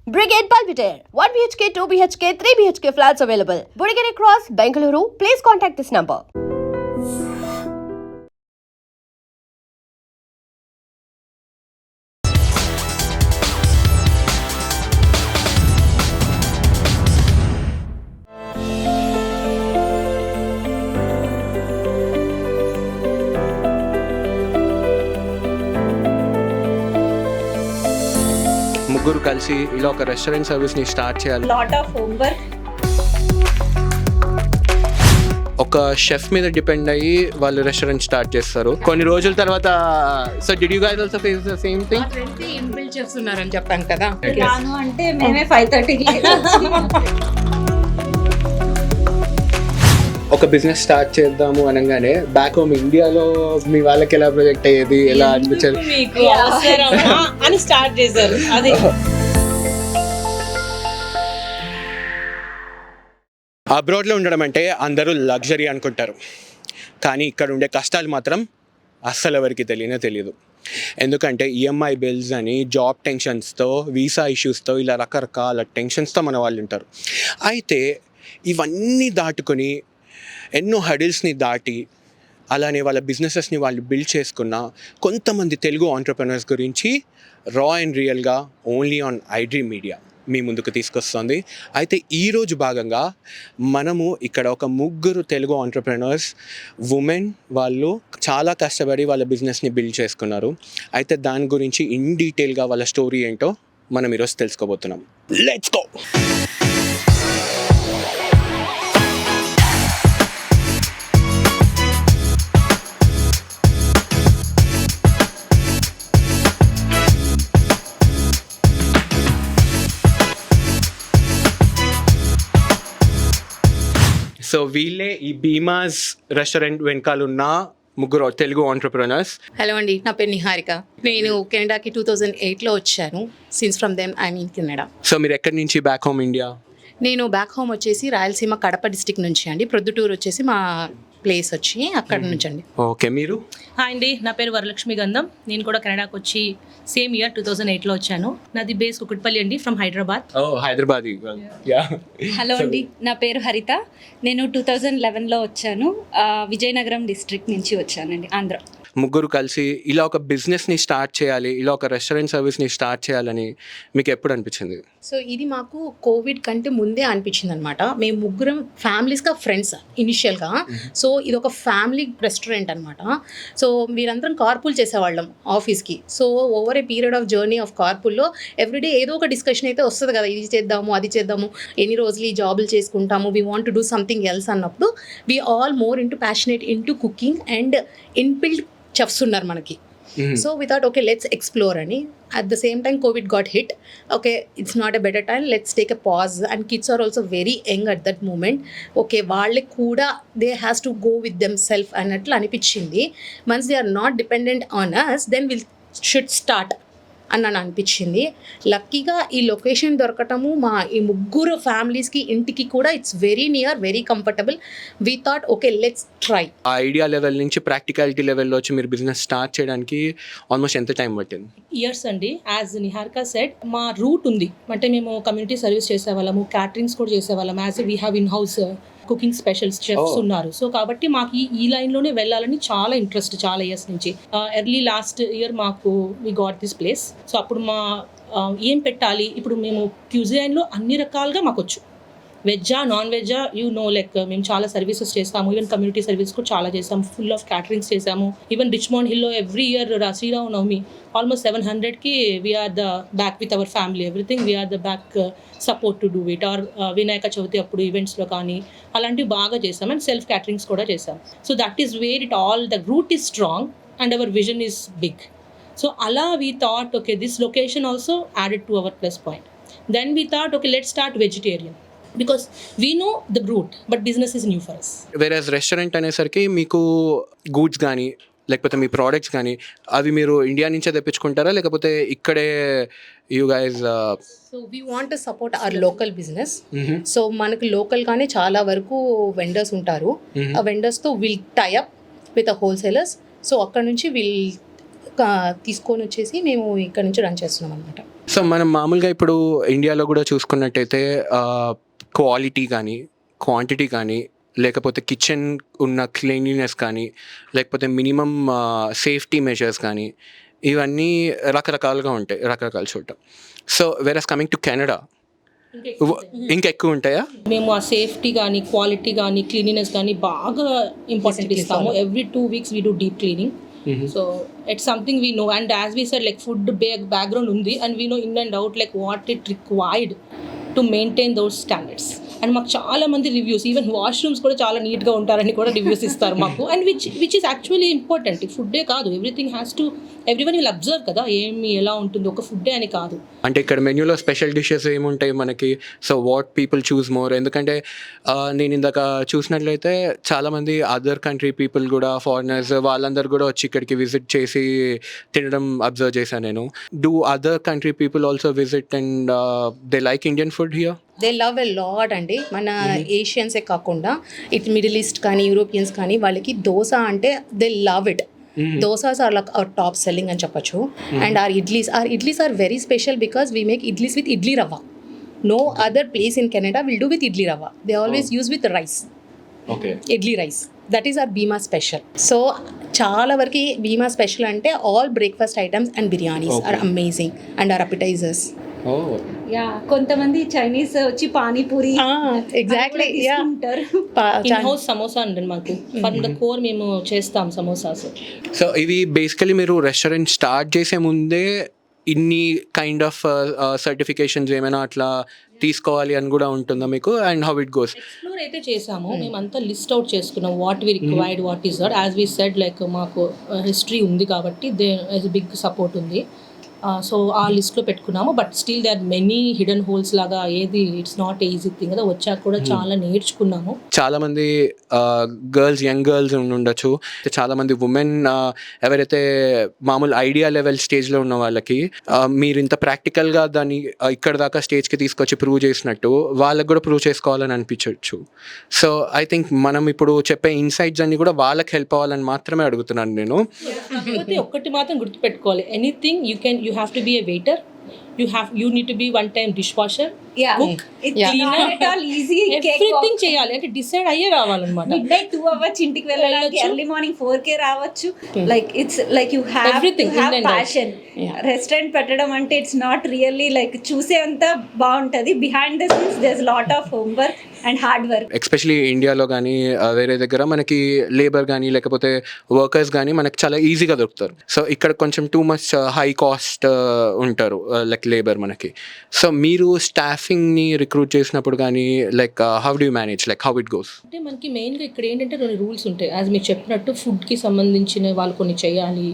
Brigade Palpitaire, 1 BHK, 2 BHK, 3 BHK flats available. Burigere Cross, Bengaluru. Please contact this number. ముగ్గురు కలిసి ఇలా ఒక restaurant సర్వీస్ని స్టార్ట్ చేయాలి. Lot of homework. ఒక షెఫ్ మీద డిపెండ్ అయ్యి వాళ్ళు రెస్టారెంట్ స్టార్ట్ చేస్తారు. కొన్ని రోజుల తర్వాత so did you guys also face the same thing? 20 inbuilt chefs ఉన్నారని చెప్పాను కదా. రాను అంటే మేమే 5:30కి ఒక బిజినెస్ స్టార్ట్ చేద్దాము అనగానే బ్యాక్ హోమ్ ఇండియాలో మీ వాళ్ళకి ఎలా ప్రొజెక్ట్ అయ్యేది, ఎలా అనిపించేది? మీకు అవసరమా అని స్టార్ట్ చేశారు. అది అబ్రాడ్లో ఉండడం అంటే అందరూ లగ్జరీ అనుకుంటారు, కానీ ఇక్కడ ఉండే కష్టాలు మాత్రం అస్సలు ఎవరికి తెలియదు. ఎందుకంటే ఈఎంఐ బిల్స్ అని, జాబ్ టెన్షన్స్తో, వీసా ఇష్యూస్తో, ఇలా రకరకాల టెన్షన్స్తో మన వాళ్ళు ఉంటారు. అయితే ఇవన్నీ దాటుకొని ఎన్నో హడిల్స్ని దాటి అలానే వాళ్ళ బిజినెసెస్ని వాళ్ళు బిల్డ్ చేసుకున్న కొంతమంది తెలుగు ఆంటర్‌ప్రెన్యూర్స్ గురించి రా అండ్ రియల్గా ఓన్లీ ఆన్ ఐడ్రీమ్ మీడియా మీ ముందుకు తీసుకొస్తుంది. అయితే ఈరోజు భాగంగా మనము ఇక్కడ ఒక ముగ్గురు తెలుగు ఆంటర్‌ప్రెన్యూర్స్ ఉమెన్ వాళ్ళు చాలా కష్టపడి వాళ్ళ బిజినెస్ని బిల్డ్ చేసుకున్నారు. అయితే దాని గురించి ఇన్ డీటెయిల్గా వాళ్ళ స్టోరీ ఏంటో మనం ఈరోజు తెలుసుకోబోతున్నాం. Let's go. సో వీళ్ళే ఈ భీమాస్ రెస్టారెంట్ వెనకాల ఉన్న ముగ్గురు తెలుగు ఆంటర్‌ప్రెన్యూర్స్. హలో అండి, నా పేరు నిహారిక. నేను కెనడాకి 2008లో వచ్చాను. Since from then I mean Canada. So మీరు ఎక్కడి నుంచి? Back home India. నేను బ్యాక్ హోమ్ వచ్చేసి రాయలసీమ కడప డిస్టిక్ నుంచి అండి. ప్రొద్దుటూరు వచ్చేసి మా ప్లేస్ వచ్చి అక్కడ నుంచి అండి. ఓకే, మీరు? హాయ్ అండి, నా పేరు వరలక్ష్మి గంధం. నేను కూడా కెనడాకి వచ్చి సేమ్ ఇయర్ 2008లో వచ్చాను. నాది బేస్ కుకట్పల్లి అండి, from Hyderabad. Hyderabad. Yeah. Hello అండి, నా పేరు హరిత. నేను 2011లో వచ్చాను. విజయనగరం డిస్ట్రిక్ట్ నుంచి వచ్చానండి, ఆంధ్ర. ముగ్గురు కలిసి ఇలా ఒక బిజినెస్ని స్టార్ట్ చేయాలి, ఇలా ఒక రెస్టారెంట్ సర్వీస్ని స్టార్ట్ చేయాలని మీకు ఎప్పుడు అనిపించింది? సో ఇది మాకు కోవిడ్ కంటే ముందే అనిపించింది అనమాట. మేము ముగ్గురం ఫ్యామిలీస్గా ఫ్రెండ్స్ ఇనిషియల్గా. సో ఇది ఒక ఫ్యామిలీ రెస్టారెంట్ అనమాట. సో మీరందరం కార్పూల్ చేసేవాళ్ళం ఆఫీస్కి. So over a period of journey of కార్పూల్లో ఎవ్రీడే ఏదో ఒక డిస్కషన్ అయితే వస్తుంది కదా, ఇది చేద్దాము అది చేద్దాము, ఎన్ని రోజులు ఈ జాబులు చేసుకుంటాము, we want to do something else అన్నప్పుడు we all more into passionate into cooking and inbuilt chefs ఉన్నారు మనకి. So we thought okay let's explore అని. At the same time covid got hit. Okay it's not a better time, let's take a pause. And kids are also very young at that moment. Okay వాళ్ళకి కూడా they has to go with them self అన్నట్లు అనిపించింది. Once they are not dependent on us then will should start అని నన్ను అనిపించింది. లక్కీగా ఈ location దొరకటము మా ఈ ముగ్గురు ఫ్యామిలీస్కి ఇంటికి కూడా it's very near, very comfortable. We thought okay let's try. ఆ ఐడియా లెవెల్ నుంచి ప్రాక్టికాలిటీ లెవెల్లో వచ్చి మీరు బిజినెస్ స్టార్ట్ చేయడానికి ఆల్మోస్ట్ ఎంత టైం పట్టింది? ఇయర్స్ అండి. యాజ్ నిహారిక సెడ్, మా రూట్ ఉంది అంటే మేము కమ్యూనిటీ సర్వీస్ చేసేవాళ్ళము, క్యాటరింగ్స్ కూడా చేసేవాళ్ళం. As we have in house cooking specials chefs ఉన్నారు. సో కాబట్టి మాకు ఈ లైన్లోనే వెళ్ళాలని చాలా ఇంట్రెస్ట్ చాలా ఇయర్స్ నుంచి. ఎర్లీ లాస్ట్ ఇయర్ మాకు we got this place. So అప్పుడు మా ఏం పెట్టాలి, ఇప్పుడు మేము క్యూజియన్లో అన్ని రకాలుగా మాకు వచ్చు. వెజ్జా నాన్ వెజ్జా లైక్ మేము చాలా సర్వీసెస్ చేస్తాము. ఈవెన్ కమ్యూనిటీ సర్వీస్ కూడా చాలా చేస్తాము. ఫుల్ ఆఫ్ క్యాటరింగ్స్ చేసాము. ఈవెన్ రిచ్మాండ్ హిల్లో every year Sri Ram Navami almost 700కి we are the back with our family, everything we are the back support to do it. Or Vinayaka Chavithi అప్పుడు ఈవెంట్స్లో కానీ అలాంటివి బాగా చేసాం. అండ్ సెల్ఫ్ క్యాటరింగ్స్ కూడా చేసాం. So that is where it all the root is strong and our vision is big. So అలా we thought okay this location also added to our plus point. Then we thought okay let's start vegetarian because we know the route but business is new for us. Whereas restaurant అనేసరికి మీకు goods కానీ లేకపోతే మీ products కానీ అవి మీరు India నుంచే తెప్పించుకుంటారా, లేకపోతే ఇక్కడే you guys? So we want to support our local business. So మనకు లోకల్గానే చాలా వరకు వెండర్స్ ఉంటారు. ఆ వెండర్స్తో will tie up with a wholesalers. So అక్కడ నుంచి తీసుకొని వచ్చేసి మేము ఇక్కడ నుంచి రన్ చేస్తున్నాం అనమాట. సో మనం మామూలుగా ఇప్పుడు ఇండియాలో కూడా చూసుకున్నట్టయితే క్వాలిటీ కానీ క్వాంటిటీ కానీ లేకపోతే కిచెన్ ఉన్న క్లీన్లీనెస్ కానీ లేకపోతే మినిమం సేఫ్టీ మెజర్స్ కానీ ఇవన్నీ రకరకాలుగా ఉంటాయి రకరకాల చోట. సో వేరస్ కమింగ్ టు కెనడా ఇంకా ఎక్కువ ఉంటాయా? మేము ఆ సేఫ్టీ కానీ క్వాలిటీ కానీ క్లీనినెస్ కానీ బాగా ఇంపార్టెంట్ ఇస్తాము. Every 2 weeks we do deep cleaning. So it's something we know and as we said like food background ఉంది and we know in and out like what it required to maintain those standards. And మాకు చాలా మంది reviews, even washrooms కూడా చాలా నీట్గా ఉంటారని కూడా reviews ఇస్తారు మాకు. And which is actually important. ఫుడ్డే కాదు, everything has to everyone will observe కదా ఏమి ఎలా ఉంటుంది, ఒక ఫుడ్డే అని కాదు. అంటే ఇక్కడ మెన్యూలో స్పెషల్ డిషెస్ ఏముంటాయి మనకి? So what people choose more? ఎందుకంటే నేను ఇందాక చూసినట్లయితే చాలామంది అదర్ కంట్రీ పీపుల్ కూడా, ఫారినర్స్ వాళ్ళందరూ కూడా వచ్చి ఇక్కడికి విజిట్ చేసి తినడం అబ్జర్వ్ చేశాను నేను. Do other country people also visit and they like Indian food here? They love a lot అండి. మన ఏషియన్సే కాకుండా ఇట్ మిడిల్ ఈస్ట్ కానీ యూరోపియన్స్ కానీ వాళ్ళకి దోశ అంటే they love it. Dosas are like our top selling అని చెప్పొచ్చు. And are idlis are very special because we make idlis with idli rava. No other place in Canada will do with idli rava. They always use with rice, idli rice. That is our Bheema special. So చాలా వరకు Bheema special అంటే all breakfast items and biryanis are amazing and are appetizers. Yeah, కొంతమంది Chinese వచ్చి panipuri exactly in house samosa అండి మాకు. For the core మేము చేస్తాం samosas. So ఇవి బేసికలీ మీరు రెస్టారెంట్ స్టార్ట్ చేసే ముందే ఇన్ని కైండ్ ఆఫ్ సర్టిఫికేషన్స్ ఏమైనా అట్లా తీసుకోవాలి అని కూడా ఉంటుందా మీకు? And how it goes? Explore అయితే చేసాము, మేమంతా లిస్ట్ అవుట్ చేసుకున్నాం what we required, what is that. As we said like మాకు హిస్టరీ ఉంది కాబట్టి దే బిగ్ సపోర్ట్ ఉంది. సో ఆ లిస్ట్లో పెట్టుకున్నాము. But still they are many hidden holes లాగా. ఏది ఇట్స్ నాట్ ఈజీ థింగ్ కదా, వచ్చాక కూడా చాలా నేర్చుకున్నాము. చాలా మంది గర్ల్స్, యంగ్ గర్ల్స్ ఉండొచ్చు, చాలా మంది ఉమెన్ ఎవరైతే మామూలు ఐడియా లెవెల్ స్టేజ్లో ఉన్న వాళ్ళకి మీరు ఇంత ప్రాక్టికల్గా దాన్ని ఇక్కడ దాకా స్టేజ్కి తీసుకొచ్చి ప్రూవ్ చేసినట్టు వాళ్ళకి కూడా ప్రూవ్ చేసుకోవాలని అనిపించవచ్చు. సో ఐ థింక్ మనం ఇప్పుడు చెప్పే ఇన్సైట్స్ అన్ని కూడా వాళ్ళకి హెల్ప్ అవ్వాలని మాత్రమే అడుగుతున్నాను నేను. కాకపోతే ఒక్కటి మాత్రం గుర్తుపెట్టుకోవాలి, anything you have to be a waiter, you need to be one time dishwasher, cook, cleaner, not at all easy. everything చేయాలి. అంటే డిసైడ్ అయ్యే రావాలన్నమాట. midnight 2 hours ఇంటికి వెళ్ళడానికి, ఎర్లీ మార్నింగ్ 4k రావచ్చు. Like it's like you have Everything, to have in and out. Passion. Restaurant పెట్టడం అంటే it's not really like చూసేంత బాగుంటది. Behind the scenes there is lot of home work and hard work. Especially ఇండియాలో కానీ వేరే దగ్గర మనకి లేబర్ కానీ లేకపోతే వర్కర్స్ కానీ మనకి చాలా ఈజీగా దొరుకుతారు. సో ఇక్కడ కొంచెం టూ మచ్ హై కాస్ట్ ఉంటారు లైక్ లేబర్ మనకి. సో మీరు స్టాఫింగ్ని రిక్రూట్ చేసినప్పుడు కానీ like how do you manage, like how it goes? అంటే మనకి మెయిన్గా ఇక్కడ ఏంటంటే కొన్ని రూల్స్ ఉంటాయి. యాజ్ మీరు చెప్పినట్టు ఫుడ్కి సంబంధించిన వాళ్ళు కొన్ని చేయాలి,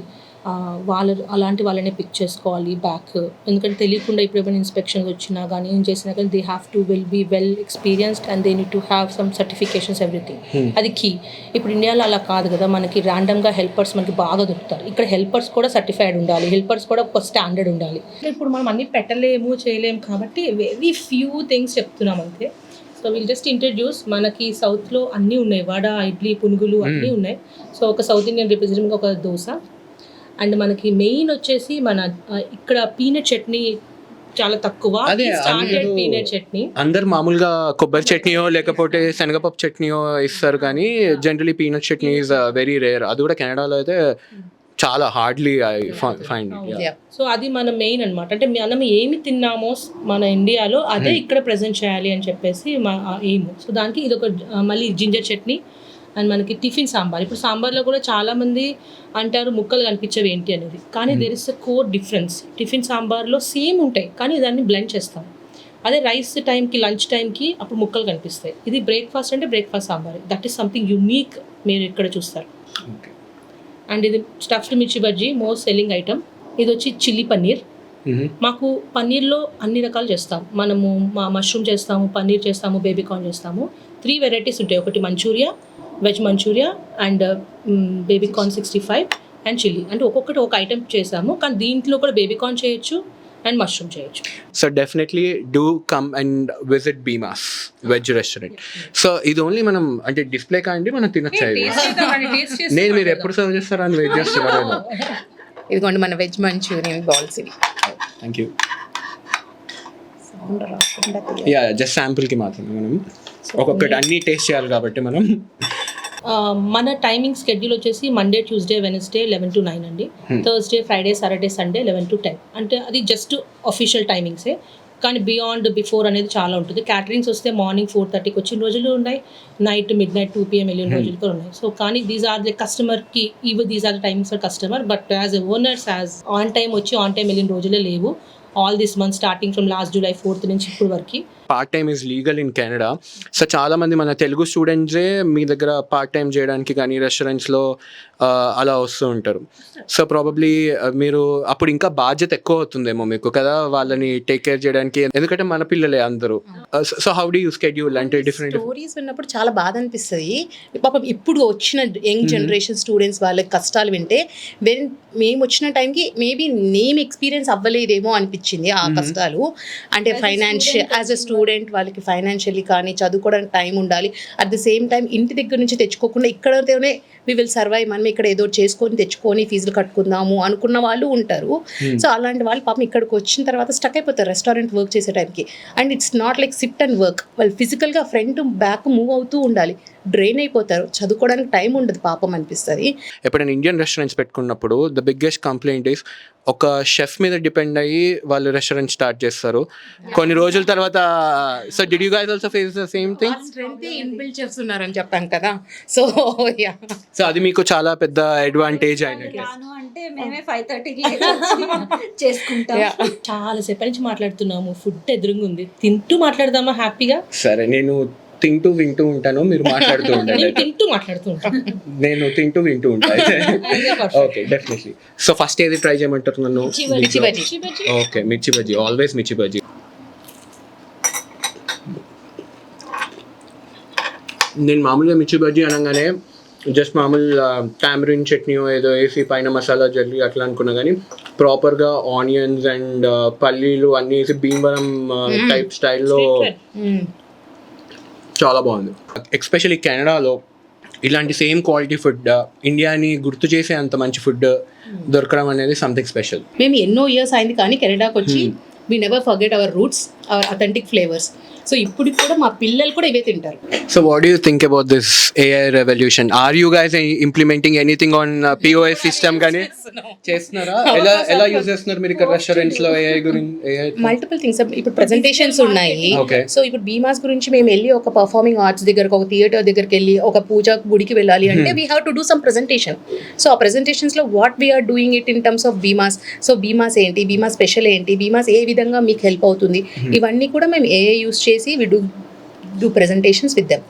అలాంటి వాళ్ళనే పిక్ చేసుకోవాలి బ్యాక్. ఎందుకంటే తెలియకుండా ఇప్పుడు ఏమైనా ఇన్స్పెక్షన్ వచ్చినా కానీ ఏం చేసినా కానీ they have to be well experienced and they need to have some certifications, everything. అది కీ. ఇప్పుడు ఇండియాలో అలా కాదు కదా, మనకి ర్యాండమ్గా హెల్పర్స్ మనకి బాగా దొరుకుతారు. ఇక్కడ హెల్పర్స్ కూడా సర్టిఫైడ్ ఉండాలి, హెల్పర్స్ కూడా ఒక స్టాండర్డ్ ఉండాలి. ఇప్పుడు మనం అన్ని పెట్టలేము, చేయలేము కాబట్టి వెరీ ఫ్యూ థింగ్స్ చెప్తున్నాం అంతే. So will just introduce. మనకి సౌత్లో అన్నీ ఉన్నాయి, వడ, ఇడ్లీ, పునుగులు అన్నీ ఉన్నాయి. సో ఒక సౌత్ ఇండియన్ రిప్రజెంటేటివ్గా ఒక దోశ. అండ్ మనకి మెయిన్ వచ్చేసి మన ఇక్కడ పీనట్ చట్నీ చాలా తక్కువ. Started peanut chutney. అందరు మామూలుగా కొబ్బరి చట్నీయో లేకపోతే శనగపప్పు చట్నీయో ఇస్తారు కానీ generally peanut chutney is very rare. అది కూడా కెనడాలో అయితే చాలా హార్డ్లీ ఐ ఫైండ్. సో అది మన మెయిన్ అనమాట. అంటే మనం ఏమి తిన్నామో మన ఇండియాలో అదే ఇక్కడ ప్రజెంట్ చేయాలి అని చెప్పేసి మా ఎయిమ్. సో దానికి ఇది ఒక మళ్ళీ జింజర్ చట్నీ అండ్ మనకి టిఫిన్ సాంబార్. ఇప్పుడు సాంబార్లో కూడా చాలామంది అంటారు ముక్కలు కనిపించవి ఏంటి అనేది, కానీ there is a core difference. Tiffin సాంబార్లో సేమ్ ఉంటాయి కానీ దాన్ని బ్లెండ్ చేస్తాం. అదే రైస్ టైంకి, లంచ్ టైంకి అప్పుడు ముక్కలు కనిపిస్తాయి. ఇది బ్రేక్ఫాస్ట్ అంటే breakfast sambar. That is something unique మీరు ఇక్కడ చూస్తారు. అండ్ ఇది స్టఫ్డ్ మిర్చి బజ్జీ, మోస్ట్ సెల్లింగ్ ఐటమ్. ఇది వచ్చి చిల్లీ పన్నీర్. మాకు పన్నీర్లో అన్ని రకాలు చేస్తాం. మనము మష్రూమ్ చేస్తాము, పన్నీర్ చేస్తాము, బేబీకార్న్ చేస్తాము. 3 వెరైటీస్ ఉంటాయి. ఒకటి Manchuria, veg Manchuria and baby corn 65 and chilli. అంటే ఒక్కొక్కటి ఒక ఐటెం చేసాము, కానీ దీంట్లో కూడా బేబీకార్న్ చేయొచ్చు అండ్ మష్రూమ్ చేయొచ్చు. So definitely do come and visit బీమాస్ veg restaurant. So ఇది ఓన్లీ మనం అంటే డిస్ప్లే కాండి మనం తినొచ్చు. నేను మీరు ఎప్పుడు సర్వ్ చేస్తారా అని వెయిట్ చేస్తున్నాను. ఇదిగోండి మన వెజ్ మంచూరియన్ బాల్స్ ఇవి. Thank you. యా జస్ట్ శాంపుల్కి మాత్రమే మనం ఒక్కొక్కటి అన్నీ టేస్ట్ చేయాలి కాబట్టి మనం మన టైమింగ్ స్కెడ్యూల్ వచ్చేసి మండే ట్యూస్డే వెనస్డే 11 to 9 అండి. Thursday Friday Saturday Sunday 11 to 10 అంటే అది జస్ట్ అఫీషియల్ టైమింగ్సే. కానీ బిఫోర్ అనేది చాలా ఉంటుంది. క్యాటరింగ్స్ వస్తే మార్నింగ్ 4:30కి వచ్చిన రోజులు ఉన్నాయి, నైట్ midnight 2 PM వెళ్ళిన రోజులు కూడా ఉన్నాయి. సో కానీ దీస్ ఆర్ ద కస్టమర్కి these are the timings for customer. But as a owners as on time వచ్చి ఆన్ టైం వెళ్ళిన రోజులే లేవు. All this month starting from last July 4th నుంచి ఇప్పుడు వరకు. Part time is legal in Canada. So చాలామంది మన తెలుగు స్టూడెంట్సే మీ దగ్గర పార్ట్ టైం చేయడానికి కానీ రెస్టారెంట్స్లో అలా వస్తూ ఉంటారు. సో ప్రాబబ్లీ మీరు అప్పుడు ఇంకా బాధ్యత ఎక్కువ అవుతుందేమో మీకు కదా వాళ్ళని టేక్ కేర్ చేయడానికి, ఎందుకంటే మన పిల్లలే అందరూ. So how do you schedule అంటే డిఫరెంట్ స్టోరీస్ విన్నప్పుడు చాలా బాధ అనిపిస్తుంది. పాపం ఇప్పుడు వచ్చిన యంగ్ జనరేషన్ స్టూడెంట్స్ వాళ్ళ కష్టాలు వింటే మేము వచ్చిన టైంకి మేబీ నేను ఎక్స్పీరియన్స్ అవ్వలేదేమో అనిపించింది ఆ కష్టాలు. అంటే ఫైనాన్షియల్ యాజ్ అ స్టూడెంట్ వాళ్ళకి ఫైనాన్షియల్లీ కానీ చదువుకోవడానికి టైం ఉండాలి. అట్ ద సేమ్ టైం ఇంటి దగ్గర నుంచి తెచ్చుకోకుండా ఇక్కడతోనే వి విల్ సర్వైవ్, మనం ఇక్కడ ఏదో చేసుకొని తెచ్చుకొని ఫీజులు కట్టుకుందాము అనుకున్న వాళ్ళు ఉంటారు. సో అలాంటి వాళ్ళు పాపం ఇక్కడికి వచ్చిన తర్వాత స్టక్ అయిపోతారు రెస్టారెంట్ వర్క్ చేసే టైంకి. And it's not like SIT and work, వాళ్ళు ఫిజికల్గా ఫ్రంట్ బ్యాక్ మూవ్ అవుతూ ఉండాలి, డ్రైన్ అయిపోతారు, చదువుకోవడానికి టైం ఉండదు పాపం అనిపిస్తుంది. ఎప్పుడైనా ఇండియన్ రెస్టారెంట్స్ పెట్టుకున్నప్పుడు ద బిగ్గెస్ట్ కంప్లైంట్ ఈస్ ఒక షెఫ్ మీద డిపెండ్ అయ్యి వాళ్ళు రెస్టారెంట్ స్టార్ట్ చేస్తారు. కొన్ని రోజుల తర్వాత so did you guys also face the same thing? Strength inbuilt చేస్తున్నారని చెప్పాను కదా. సో యా, సో అది మీకు చాలా పెద్ద అడ్వాంటేజ్ అయినట్టు. అంటే మేమే 5:30కి చేసుకుంటాం. చాలా సేపటి నుంచి మాట్లాడుతున్నాము, ఫుడ్ ఎదురుగా ఉంది, తింటూ మాట్లాడదామా హ్యాపీగా? సరే, నేను తింటూ వింటూ ఉంటాను, మీరు మాట్లాడుతూ ఉండండి. నేను తింటూ మాట్లాడుతూ ఉంటాను. నేను తింటూ వింటూ ఉంటాను. Okay, definitely. సో ఫస్ట్ ఏది ట్రై చేయమంటారు నన్ను? మిర్చి బజ్జీ. ఓకే, మిర్చి బజ్జీ, ఆల్వేస్ మిర్చి బజ్జీ. నేను మామూలుగా మిర్చి బజ్జీ అనగానే జస్ట్ మామూలు టామరిన్ చట్నీ ఏదో వేసి పైన మసాలా జల్లి అట్లా అనుకున్నా, కానీ ప్రాపర్గా ఆనియన్స్ అండ్ పల్లీలు అన్నీ వేసి భీమవరం టైప్ స్టైల్లో చాలా బాగుంది. ఎస్పెషల్లీ కెనడాలో ఇలాంటి సేమ్ క్వాలిటీ ఫుడ్, ఇండియాని గుర్తు చేసే అంత మంచి ఫుడ్ దొరకడం అనేది సంథింగ్ స్పెషల్. మేము ఎన్నో ఇయర్స్ అయింది కానీ కెనడాకి వచ్చి we never forget our roots, our authentic flavours. So ఇప్పుడు కూడా మా పిల్లలు కూడా ఇవే తింటారు. So what do you think about this AI revolution? Are you guys implementing anything on POS system కానీ చేస్తున్నారా? ఎలా యూజ్ చేస్తున్నారు మీరు ఇక్కడ రెస్టారెంట్స్ లో AI గురించి? Multiple things. ఇప్పుడు ప్రెజెంటేషన్స్ ఉన్నాయి. Okay. సో ఇప్పుడు బీమాస్ గురించి మేము వెళ్ళి ఒక పర్ఫార్మింగ్ ఆర్ట్స్ దగ్గరకు, ఒక థియేటర్ దగ్గరికి వెళ్ళి, ఒక పూజ గుడికి వెళ్ళాలి అంటే we have to do some presentation. So ఆ ప్రెజెంటేషన్స్లో what we're doing it in terms of Bheemas. So Bheemas ఏంటి, బీమాస్ స్పెషల్ ఏంటి, బీమాస్ ఏ విధంగా మీకు హెల్ప్ అవుతుంది, ఇవన్నీ కూడా మేము AI యూస్ చేసి we do presentations with them.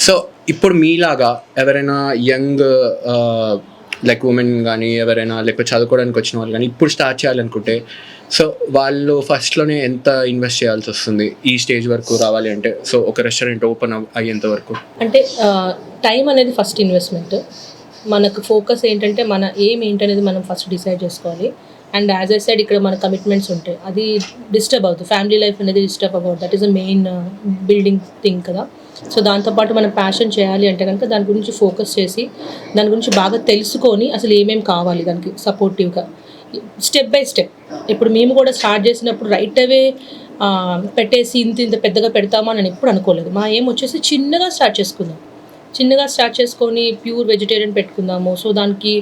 So ఇప్పుడు మీలాగా ఎవరైనా యంగ్ లైక్ ఉమెన్ కానీ ఎవరైనా లేకపోతే చదువుకోవడానికి వచ్చిన వాళ్ళు కానీ ఇప్పుడు స్టార్ట్ చేయాలనుకుంటే, సో వాళ్ళు ఫస్ట్లోనే ఎంత ఇన్వెస్ట్ చేయాల్సి వస్తుంది ఈ స్టేజ్ వరకు రావాలి అంటే? సో ఒక రెస్టారెంట్ ఓపెన్ అయ్యేంత వరకు అంటే టైం అనేది ఫస్ట్ ఇన్వెస్ట్మెంట్. మనకు ఫోకస్ ఏంటంటే మన ఏం ఏంటనేది మనం ఫస్ట్ డిసైడ్ చేసుకోవాలి. అండ్ యాజ్ ఐ సైడ్ ఇక్కడ మన కమిట్మెంట్స్ ఉంటాయి, అది డిస్టర్బ్ అవుతుంది. ఫ్యామిలీ లైఫ్ అనేది డిస్టర్బ్ అవ్వదు, that is a main building thing కదా. సో దాంతోపాటు మనం ప్యాషన్ చేయాలి అంటే కనుక దాని గురించి ఫోకస్ చేసి దాని గురించి బాగా తెలుసుకొని అసలు ఏమేమి కావాలి దానికి సపోర్టివ్గా స్టెప్ బై స్టెప్. ఇప్పుడు మేము కూడా స్టార్ట్ చేసినప్పుడు రైట్ అవే పెట్టేసి ఇంత పెద్దగా పెడతామని నేను ఎప్పుడు అనుకోలేదు. మా ఏం వచ్చేసి చిన్నగా స్టార్ట్ చేసుకొని ప్యూర్ వెజిటేరియన్ పెట్టుకుందాము, సో దానికి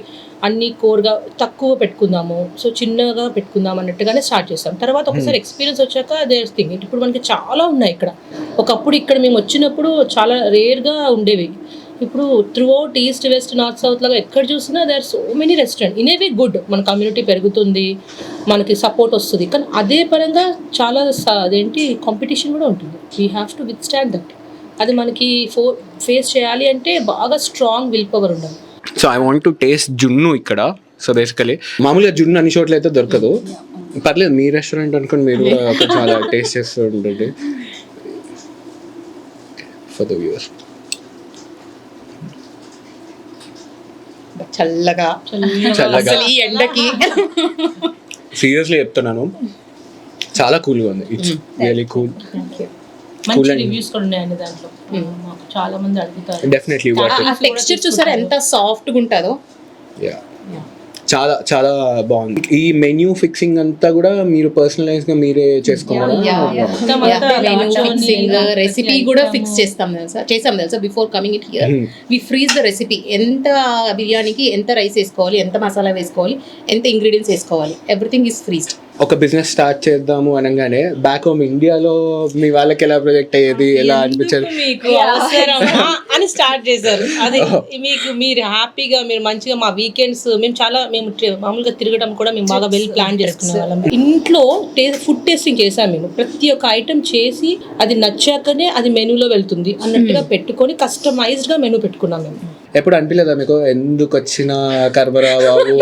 అన్ని కోర్గా తక్కువ పెట్టుకుందాము, సో చిన్నగా పెట్టుకుందాం అన్నట్టుగానే స్టార్ట్ చేస్తాం. తర్వాత ఒకసారి ఎక్స్పీరియన్స్ వచ్చాక దేర్ థింగ్ ఇప్పుడు మనకి చాలా ఉన్నాయి ఇక్కడ. ఒకప్పుడు ఇక్కడ మేము వచ్చినప్పుడు చాలా రేర్గా ఉండేవి. ఇప్పుడు throughout east west north south లాగా ఎక్కడ చూసినా they are so many restaurant. In a way good, మన కమ్యూనిటీ పెరుగుతుంది, మనకి సపోర్ట్ వస్తుంది. కానీ అదే పరంగా చాలా అదేంటి కాంపిటీషన్ కూడా ఉంటుంది. We have to with stand that. అది మనకి ఫేస్ చేయాలి అంటే బాగా స్ట్రాంగ్ విల్ పవర్ ఉండాలి. So I want to taste జున్ను ఇక్కడ. సో బేసికలీ మామూలుగా జున్ను అన్ని చోట్ల అయితే దొరకదు, పర్లేదు మీ రెస్టారెంట్ అనుకుని మీరు కూడా కొంచెం అలా టేస్ట్ చేస్తూ ఉండండి ఫర్ ద వ్యూవర్స్. చల్లగా అసలు ఈ ఎండకి సీరియస్లీ చెప్తున్నాను, చాలా కూల్గా ఉంది. It's really cool. మంచి రివ్యూస్ కూడా ఉన్నాయండి దాంట్లో. మాకు చాలా మంది అడుగుతారు. డెఫినెట్లీ టెక్స్చర్ చూసారా ఎంత సాఫ్ట్గా ఉంటుందో. చాలా చాలా బాగుంది. ఈ మెన్యూ ఫిక్సింగ్ అంతా కూడా మీరు పర్సనలైజ్ గా మీరే చేసుకున్నారా? రెసిపీ కూడా ఫిక్స్ చేస్తాం తెలుసా before coming it here we freeze the recipe. ఎంత బిర్యానీకి ఎంత రైస్ వేసుకోవాలి, ఎంత మసాలా వేసుకోవాలి, ఎంత ఇంగ్రీడియంట్స్ వేసుకోవాలి, ఎవ్రీథింగ్ ఈస్ ఫ్రీజ్డ్. ఒక బిజినెస్ స్టార్ట్ చేద్దాము అనగానే బ్యాక్ హోమ్ ఇండియాలో మీ వాళ్ళకి ఎలా ప్రొజెక్ట్ అయ్యేది, ఎలా అనిపించేది? మీకు అవసరమా అని స్టార్ట్ చేశారు. అది మీకు మీరు హ్యాపీగా మీరు మంచిగా మా వీకెండ్స్ మేము మామూలుగా తిరగడం కూడా మేము బాగా వెల్ ప్లాన్ చేసుకునే వాళ్ళం. ఇంట్లో ఫుడ్ టేస్టింగ్ చేసాం మేము. ప్రతి ఒక్క ఐటమ్ చేసి అది నచ్చాకనే అది మెనూలో వెళ్తుంది అన్నట్టుగా పెట్టుకొని కస్టమైజ్డ్ గా మెనూ పెట్టుకున్నాం మేము. ఎప్పుడు అనిపించలేదా మీకు ఎందుకు వచ్చిన కర్మరా బాబు,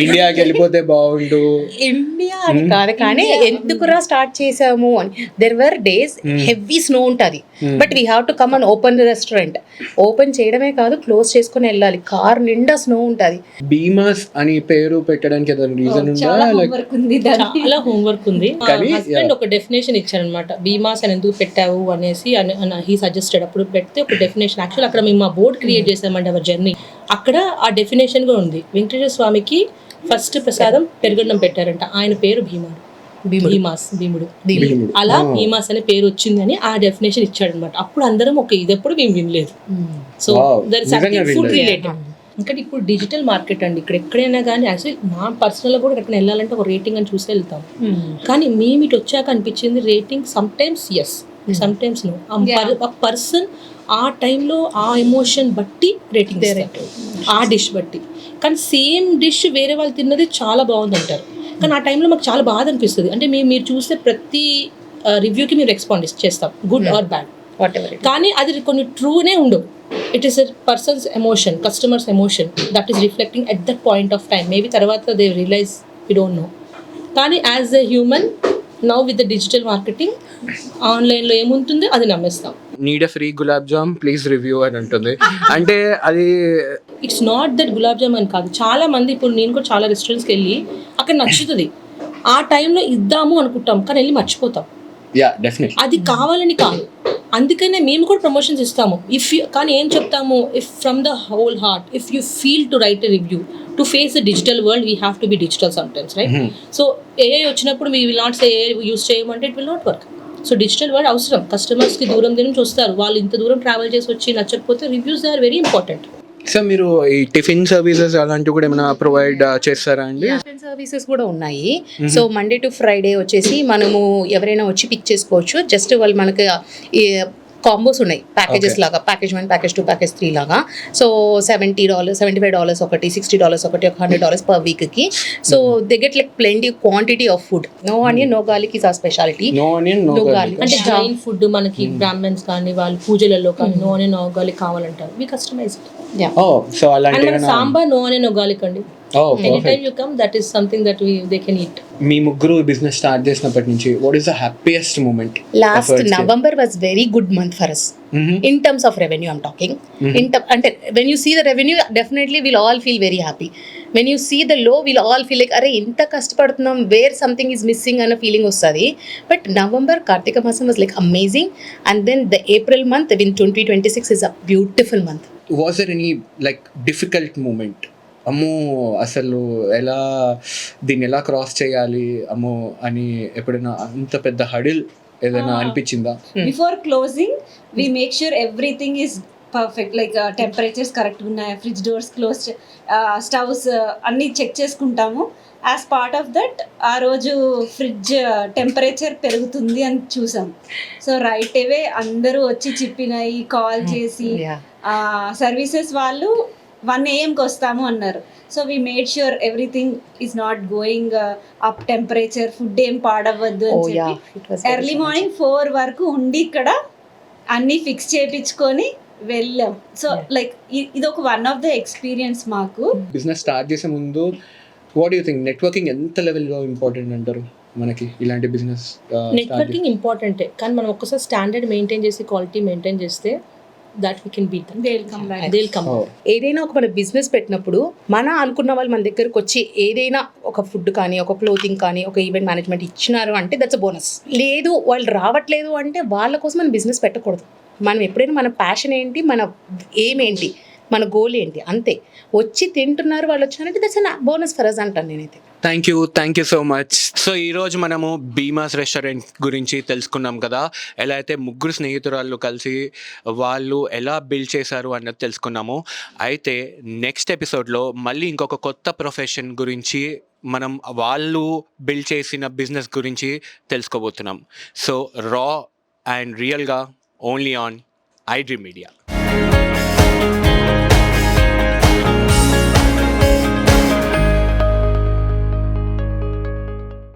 ఇండియాకి వెళ్ళిపోతే బాగుండు? ఇండియా అని కాదు కానీ ఎందుకురా స్టార్ట్ చేసాము అని. There were days heavy snow ఉంటుంది, but we have to come and open restaurant. Open చేయడమే కాదు, క్లోజ్ చేసుకుని వెళ్ళాలి. కార్ నిండా స్నో ఉంటుంది. బీమాస్ అని పేరు పెట్టడానికి ఏదైనా రీజన్ ఉందా? homework ఉంది దానికి. చాలా హోంవర్క్ ఉంది. కానీ, హస్బెండ్ ఒక డెఫినేషన్ ఇచ్చారనమాట, బీమాస్ అని ఎందుకు పెట్టావు అనేసి హీ సజెస్టెడ్. అప్పుడు పెడితే ఒక డెఫినేషన్ యాక్చువల్ అక్కడ మేము మా బోర్డ్ క్రియేట్ చేసామండి అవర్ జర్నీ. అక్కడ ఆ డెఫినేషన్ కూడా ఉంది. వెంకటేశ్వర స్వామికి ఫస్ట్ ప్రసాదం పెరుగన్నం పెట్టారంట, ఆయన పేరు భీముడు. అలా భీమాస్ అనే పేరు వచ్చిందని ఆ డెఫినేషన్ ఇచ్చాడు అనమాట. అప్పుడు అందరం ఇది ఎప్పుడు మేము వినలేదు. So there is something food related. ఇంకా ఇప్పుడు డిజిటల్ మార్కెట్ అండి, ఇక్కడ ఎక్కడైనా కానీ యాక్చువల్లీ నా పర్సనల్గా కూడా ఎక్కడ వెళ్ళాలంటే ఒక రేటింగ్ అని చూసి వెళ్తాం. కానీ మేము ఇటు వచ్చాక అనిపించింది rating sometimes yes, sometimes no. ఆ పర్సన్ ఆ టైంలో ఆ ఎమోషన్ బట్టి రేటింగ్ ఆ డిష్ బట్టి. కానీ సేమ్ డిష్ వేరే వాళ్ళు తిన్నది చాలా బాగుంది అంటారు, కానీ ఆ టైంలో మాకు చాలా బాధ అనిపిస్తుంది. అంటే మీరు చూస్తే ప్రతి రివ్యూకి మీరు రెస్పాండ్ చేస్తాం, గుడ్ ఆర్ బ్యాడ్, కానీ అది కొన్ని ట్రూనే ఉండవు. It is a person's emotion, customers emotion that is reflecting at that point of time. Maybe తర్వాత they realize we don't know. కానీ as a human now with the digital marketing ఆన్లైన్లో ఏముంటుందో అది నమ్మేస్తాం. Need a free gulab jam please review అని ఉంటుంది. అంటే అది it's not that gulab jam అని కాదు. చాలా మంది ఇప్పుడు నేను కూడా చాలా రెస్టారెంట్స్కి వెళ్ళి అక్కడ నచ్చుతుంది, ఆ టైంలో ఇద్దాము అనుకుంటాం కానీ వెళ్ళి మర్చిపోతాం. అది కావాలని కాదు, అందుకనే మేము కూడా ప్రమోషన్స్ ఇస్తాము. కానీ ఏం చెప్తాము, if from the whole heart if you feel to write a review to face the digital world we have to be digital sometimes, right? So AI వచ్చినప్పుడు we will not say AI use చేయమంటే it will not work. So digital world అవసరం. కస్టమర్స్కి దూరం నుంచి వస్తారు, వాళ్ళు ఇంత దూరం ట్రావెల్ చేసి వచ్చి నచ్చకపోతే reviews are very important. So మీరు ఈ టిఫిన్ సర్వీసెస్ అలాంటివి కూడా ఏమైనా ప్రొవైడ్ చేస్తారా అండి? టిఫిన్ సర్వీసెస్ కూడా ఉన్నాయి. సో మండే టు ఫ్రైడే వచ్చేసి మనము ఎవరైనా వచ్చి పిక్ చేసుకోవచ్చు. జస్ట్ వాళ్ళు మనకి కాంబోస్ ఉన్నాయి, ప్యాకేజెస్ లాగా, ప్యాకేజ్ 1, ప్యాకేజ్ 2, ప్యాకేజ్ 3 లాగా. సో $70, $75 ఒకటి, $60 ఒకటి, $100 పర్ వీక్కి. So they get like plenty quantity of food. No onion no garlic is a speciality. No onion no garlic అంటే జైన్ ఫుడ్ మనకి బ్రాహ్మణ్స్ కానీ వాళ్ళు పూజలలో కానీ నో ఆనియన్ నో గార్లిక్ కావాలంటారు, వి కస్టమైజ్ ఇట్. సో అలాంటి sambar no onion no garlic అండి. Anytime you come, that is something that they can eat. మీ ముగ్గురు business start చేసినప్పటి నుంచి what is the happiest moment? Last November was very good month for us. In terms of revenue I'm talking. And when you see the revenue, definitely we'll all feel very happy. When you see the low, we'll all feel like అరే ఇంత కష్టపడుతున్నాం, where something is missing అన్న feeling వస్తుంది. But November Karthika మాసం was like amazing, and then the April month in 2026 is a beautiful month. Was there any like difficult moment? అమ్మో అసలు దీన్ని ఎలా క్రాస్ చేయాలి అమ్మో అని ఎప్పుడైనా అంత పెద్ద హడిల్ ఏదైనా అనిపించిందా? Before closing we make sure everything is perfect, like temperatures correct ఉన్నాయా, ఫ్రిడ్జ్ డోర్స్ క్లోజ్, స్టవ్స్ అన్నీ చెక్ చేసుకుంటాము. యాజ్ పార్ట్ ఆఫ్ దట్ ఆ రోజు ఫ్రిడ్జ్ టెంపరేచర్ పెరుగుతుంది అని చూసాం. సో రైట్ అవే అందరూ వచ్చి చెప్పినాయి, కాల్ చేసి సర్వీసెస్ వాళ్ళు 1 AM వస్తాము అన్నారు. So we made sure everything is not going up temperature, food ఏం పాడవద్దు అని చెప్పి ఎర్లీ మార్నింగ్ 4 వరకు ఉండి ఇక్కడ అన్నీ ఫిక్స్ చేయించుకొని వెళ్ళాం. సో లైక్ ఇది ఒక వన్ ఆఫ్ ద ఎక్స్పీరియన్స్ మాకు. బిజినెస్ స్టార్ట్ చేసే ముందు వాట్ యూ థింక్ నెట్వర్కింగ్ ఎంత లెవెల్లో ఇంపార్టెంట్ అంటారు మనకి ఇలాంటి బిజినెస్? నెట్వర్కింగ్ ఇంపార్టెంటే, కానీ మనం ఒక్కసారి స్టాండర్డ్ మెయింటైన్ చేసి క్వాలిటీ మెయింటైన్ చేస్తే that we can beat them. They'll come back. ఏదైనా ఒక మన బిజినెస్ పెట్టినప్పుడు మన అనుకున్న వాళ్ళు మన దగ్గరకు వచ్చి ఏదైనా ఒక ఫుడ్ కానీ, ఒక క్లోతింగ్ కానీ, ఒక ఈవెంట్ మేనేజ్మెంట్ ఇచ్చినారు అంటే దట్స్ అ బోనస్. లేదు వాళ్ళు రావట్లేదు అంటే వాళ్ళ కోసం మనం బిజినెస్ పెట్టకూడదు. మనం ఎప్పుడైనా మన ప్యాషన్ ఏంటి, మన ఎయిమ్ ఏంటి, మన గోల్ ఏంటి, అంతే. వచ్చి తింటున్నారు వాళ్ళు వచ్చారంటే that's an bonus for us అంటాను నేనైతే. Thank you so much. So ఈరోజు మనము భీమాస్ రెస్టారెంట్ గురించి తెలుసుకున్నాం కదా, ఎలా అయితే ముగ్గురు స్నేహితురాళ్ళు కలిసి వాళ్ళు ఎలా బిల్డ్ చేశారు అన్నది తెలుసుకున్నాము. అయితే నెక్స్ట్ ఎపిసోడ్లో మళ్ళీ ఇంకొక కొత్త ప్రొఫెషన్ గురించి మనం వాళ్ళు బిల్డ్ చేసిన బిజినెస్ గురించి తెలుసుకోబోతున్నాం. సో రా అండ్ రియల్గా ఓన్లీ ఆన్ iDream Media.